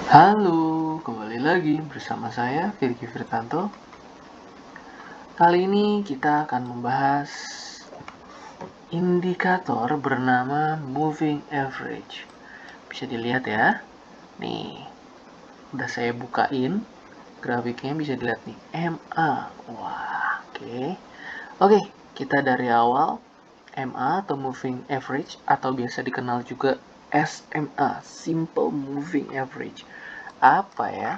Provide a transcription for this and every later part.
Halo, kembali lagi bersama saya Virgi Firtanto. Kali ini kita akan membahas indikator bernama moving average. Bisa dilihat ya. Nih, udah saya bukain grafiknya, bisa dilihat nih, MA. Wah, oke. Oke, kita dari awal. MA atau moving average atau biasa dikenal juga SMA, simple moving average. Apa ya?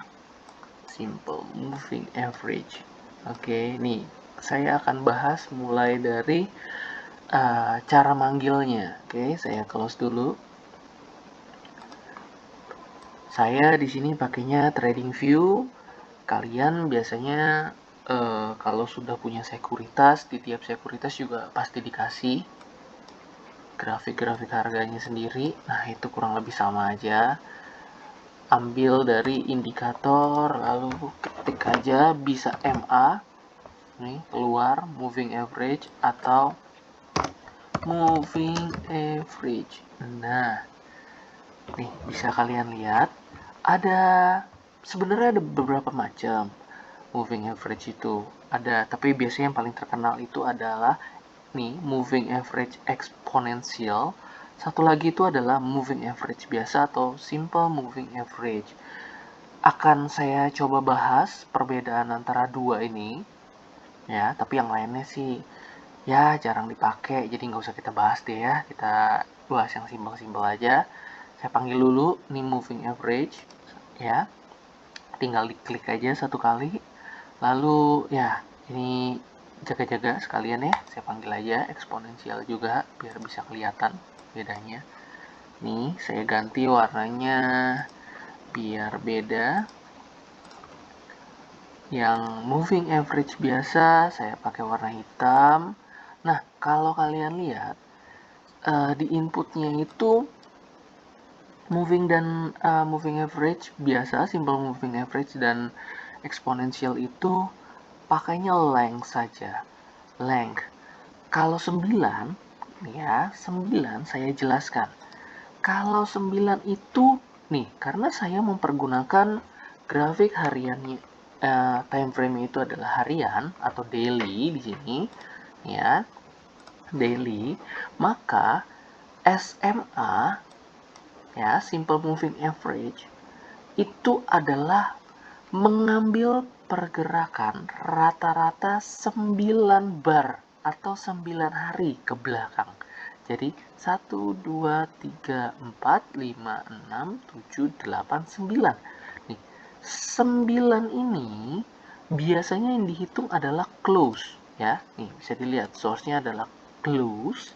Simple moving average. Oke, nih saya akan bahas mulai dari cara manggilnya. Oke, saya close dulu. Saya di sini pakainya TradingView. Kalian biasanya kalau sudah punya sekuritas, di tiap sekuritas juga pasti dikasih grafik-grafik harganya sendiri. Nah, itu kurang lebih sama aja. Ambil dari indikator, lalu ketik aja, bisa MA. Nih, keluar moving average atau moving average. Nah, nih bisa kalian lihat ada sebenarnya ada beberapa macam moving average itu. Ada, tapi biasanya yang paling terkenal itu adalah nih moving average eksponensial. Satu lagi itu adalah moving average biasa atau simple moving average. Akan saya coba bahas perbedaan antara dua ini ya, tapi yang lainnya sih ya jarang dipakai, jadi nggak usah kita bahas deh ya, kita bahas yang simpel-simpel aja. Saya panggil dulu nih moving average ya, tinggal diklik aja satu kali, lalu ya ini jaga-jaga sekalian ya, saya panggil aja eksponensial juga biar bisa kelihatan bedanya. Nih saya ganti warnanya biar beda. Yang moving average biasa saya pakai warna hitam. Nah, kalau kalian lihat di inputnya itu moving average biasa, simple moving average dan eksponensial itu pakainya length saja. Length. Kalau 9 ya, 9 saya jelaskan. Kalau 9 itu nih, karena saya mempergunakan grafik hariannya, time frame itu adalah harian atau daily di sini ya, daily, maka SMA ya, simple moving average itu adalah mengambil pergerakan rata-rata 9 bar atau 9 hari ke belakang. Jadi 1, 2, 3, 4, 5, 6, 7, 8, 9. Nih, 9 ini biasanya yang dihitung adalah close ya. Nih, bisa dilihat source-nya adalah close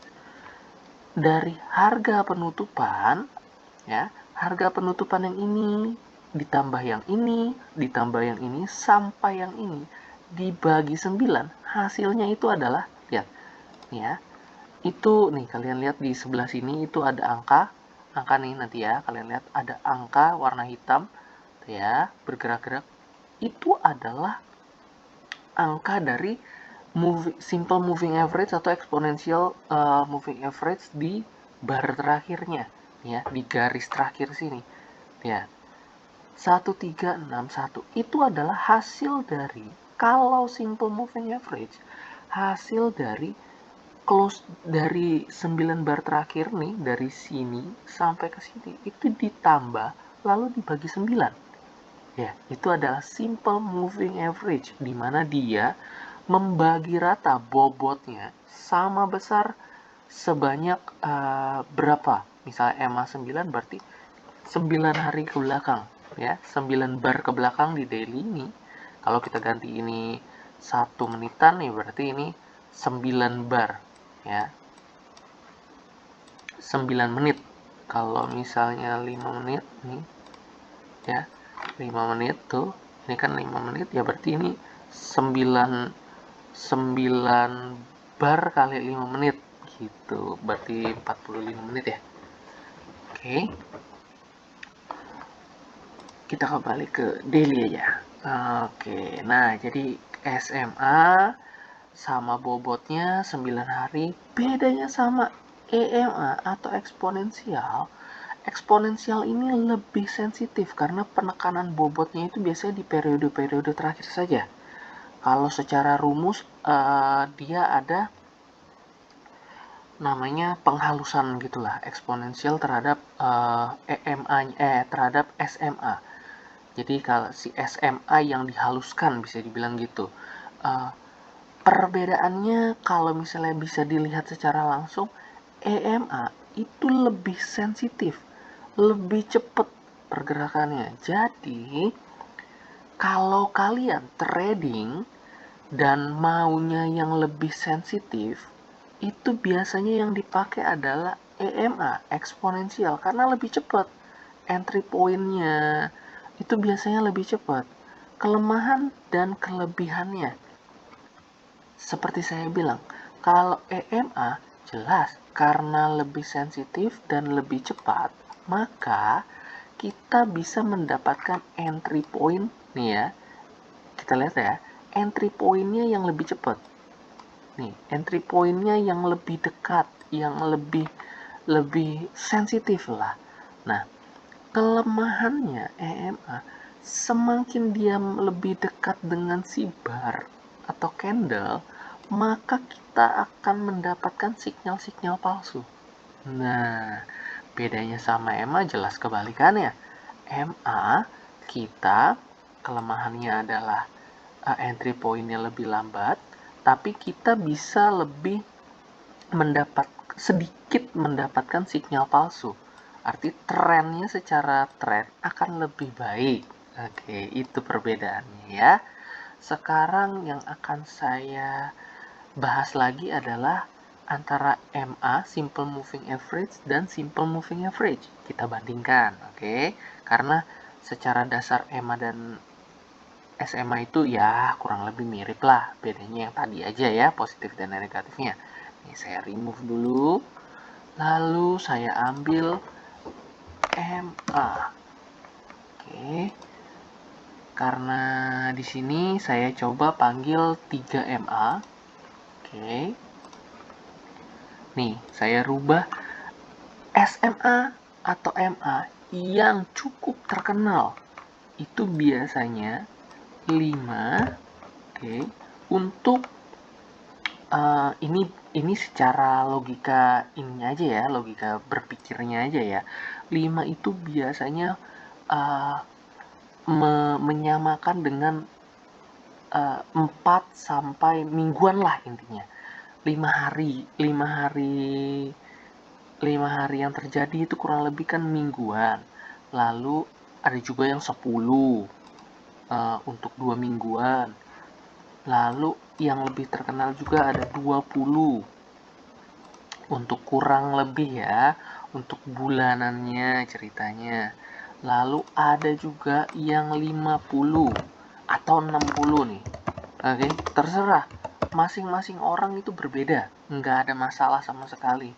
dari harga penutupan ya, harga penutupan yang ini ditambah yang ini ditambah yang ini sampai yang ini dibagi 9, hasilnya itu adalah, lihat nih ya, itu nih kalian lihat di sebelah sini itu ada angka nih, nanti ya kalian lihat ada angka warna hitam ya bergerak-gerak, itu adalah angka dari simple moving average atau exponential moving average di bar terakhirnya ya, di garis terakhir sini ya, 1361 itu adalah hasil dari, kalau simple moving average, hasil dari close dari 9 bar terakhir nih, dari sini sampai ke sini itu ditambah lalu dibagi 9 ya, itu adalah simple moving average, di mana dia membagi rata bobotnya sama besar sebanyak berapa, misalnya EMA 9 berarti 9 hari ke belakang ya, 9 bar ke belakang di daily ini. Kalau kita ganti ini 1 menitan nih, berarti ini 9 bar ya, 9 menit. Kalau misalnya 5 menit nih ya, 5 menit tuh, ini kan 5 menit ya, berarti ini 9 bar kali 5 menit gitu, berarti 45 menit ya. Oke, kita kembali ke daily aja. Oke, nah jadi SMA sama bobotnya 9 hari, bedanya sama EMA atau eksponensial. Eksponensial ini lebih sensitif karena penekanan bobotnya itu biasanya di periode-periode terakhir saja. Kalau secara rumus dia ada namanya penghalusan gitulah, eksponensial terhadap terhadap SMA. Jadi kalau si SMA yang dihaluskan bisa dibilang gitu. Perbedaannya kalau misalnya bisa dilihat secara langsung, EMA itu lebih sensitif, lebih cepat pergerakannya. Jadi kalau kalian trading dan maunya yang lebih sensitif, itu biasanya yang dipakai adalah EMA, eksponensial, karena lebih cepat. Entry point-nya itu biasanya lebih cepat. Kelemahan dan kelebihannya, seperti saya bilang, kalau EMA jelas karena lebih sensitif dan lebih cepat, maka kita bisa mendapatkan entry point nih ya. Kita lihat ya, entry point-nya yang lebih cepat. Nih, entry point-nya yang lebih dekat, yang lebih sensitif lah. Nah, kelemahannya EMA, semakin dia lebih dekat dengan si bar atau candle, maka kita akan mendapatkan sinyal-sinyal palsu. Nah, bedanya sama EMA jelas kebalikannya. EMA kita kelemahannya adalah entry point-nya lebih lambat, tapi kita bisa lebih sedikit mendapatkan sinyal palsu. Arti trennya secara tren akan lebih baik. Oke, itu perbedaannya ya. Sekarang yang akan saya bahas lagi adalah antara MA, Simple Moving Average, dan Simple Moving Average. Kita bandingkan, oke? Karena secara dasar EMA dan SMA itu ya kurang lebih mirip lah, bedanya yang tadi aja ya, positif dan negatifnya. Ini saya remove dulu, lalu saya ambil MA. Oke, karena di sini saya coba panggil 3 MA. Oke, nih saya rubah SMA atau MA yang cukup terkenal itu biasanya 5. Oke, untuk ini secara logika ininya aja ya, logika berpikirnya aja ya. 5 itu biasanya menyamakan dengan 4 sampai mingguan lah intinya. 5 hari yang terjadi itu kurang lebih kan mingguan. Lalu ada juga yang 10 untuk 2 mingguan. Lalu yang lebih terkenal juga ada 20 untuk kurang lebih ya, untuk bulanannya ceritanya. Lalu ada juga yang 50 atau 60 nih. Oke, terserah. Masing-masing orang itu berbeda. Nggak ada masalah sama sekali.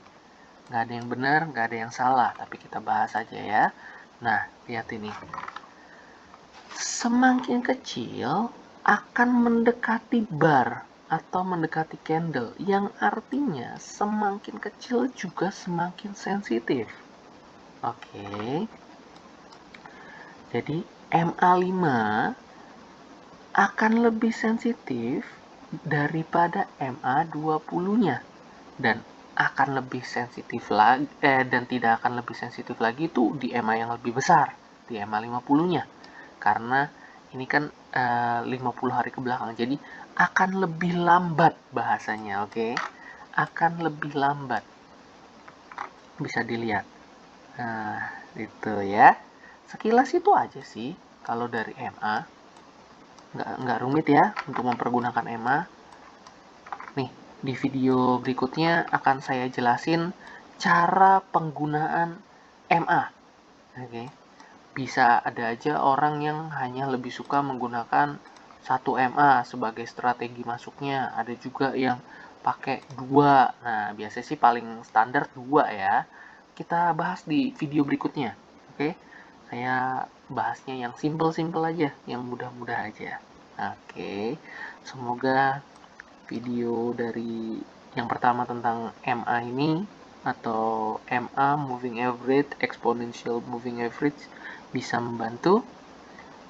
Nggak ada yang benar, nggak ada yang salah. Tapi kita bahas aja ya. Nah, lihat ini. Semakin kecil akan mendekati bar atau mendekati candle, yang artinya semakin kecil juga semakin sensitif. Oke. Jadi MA5 akan lebih sensitif daripada MA20-nya dan akan lebih sensitif lagi dan tidak akan lebih sensitif lagi itu di MA yang lebih besar, di MA50-nya. Karena ini kan 50 hari ke belakang, jadi akan lebih lambat bahasanya, oke? Akan lebih lambat, bisa dilihat. Nah, itu ya. Sekilas itu aja sih kalau dari MA. Nggak rumit ya untuk mempergunakan MA. Nih, di video berikutnya akan saya jelasin cara penggunaan MA. Oke. Bisa ada aja orang yang hanya lebih suka menggunakan 1 MA sebagai strategi masuknya. Ada juga yang pakai 2. Nah, biasanya sih paling standar 2 ya. Kita bahas di video berikutnya. Oke. Saya bahasnya yang simple-simple aja, yang mudah-mudah aja. Oke. Semoga video dari yang pertama tentang MA ini atau MA, moving average, exponential moving average bisa membantu.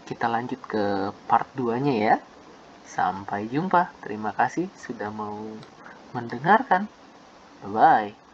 Kita lanjut ke part 2-nya ya. Sampai jumpa. Terima kasih sudah mau mendengarkan. Bye-bye.